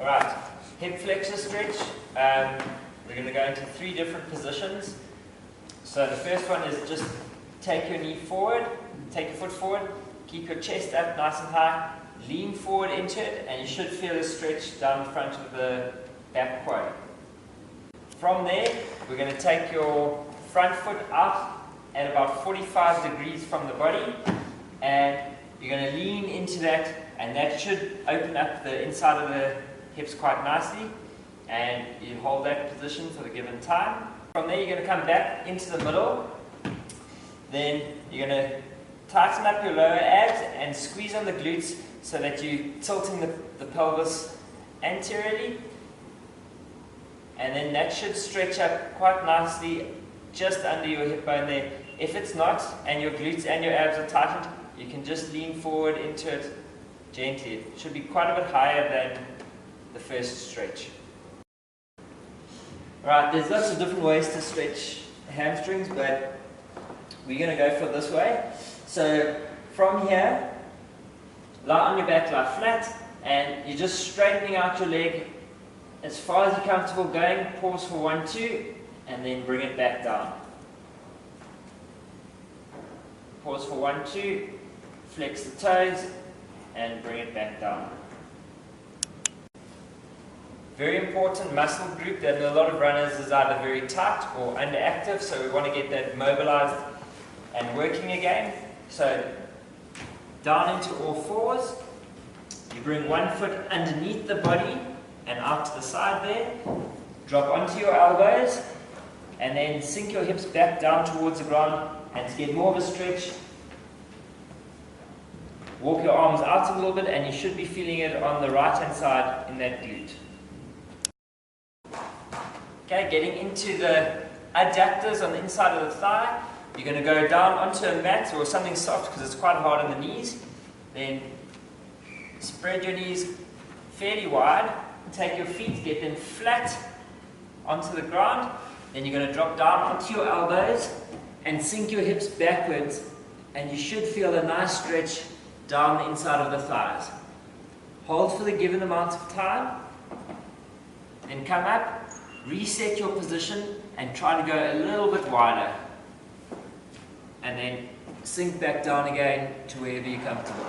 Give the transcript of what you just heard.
Alright, hip flexor stretch. We're going to go into 3 different positions. So the first one is just take your knee forward, take your foot forward, keep your chest up nice and high, lean forward into it, and you should feel a stretch down the front of the back quad. From there, we're going to take your front foot out at about 45 degrees from the body, and you're going to lean into that, and that should open up the inside of the hips quite nicely, and you hold that position for the given time. From there, you're going to come back into the middle. Then you're going to tighten up your lower abs and squeeze on the glutes so that you're tilting the pelvis anteriorly, and then that should stretch up quite nicely just under your hip bone there. If it's not, and your glutes and your abs are tightened, you can just lean forward into it gently. It should be quite a bit higher than the first stretch. Alright, there's lots of different ways to stretch hamstrings, but we're going to go for this way. So from here, lie on your back, lie flat, and you're just straightening out your leg as far as you're comfortable going. Pause for 1, 2, and then bring it back down. Pause for 1, 2, flex the toes, and bring it back down. Very important muscle group that a lot of runners is either very tight or underactive, so we want to get that mobilized and working again. So down into all fours, you bring one foot underneath the body and out to the side there, drop onto your elbows, and then sink your hips back down towards the ground, and to get more of a stretch, walk your arms out a little bit, and you should be feeling it on the right hand side in that glute. Okay, getting into the adductors on the inside of the thigh. You're going to go down onto a mat or something soft because it's quite hard on the knees. Then spread your knees fairly wide. Take your feet, get them flat onto the ground. Then you're going to drop down onto your elbows and sink your hips backwards, and you should feel a nice stretch down the inside of the thighs. Hold for the given amount of time. Then come up. Reset your position and try to go a little bit wider, and then sink back down again to wherever you're comfortable.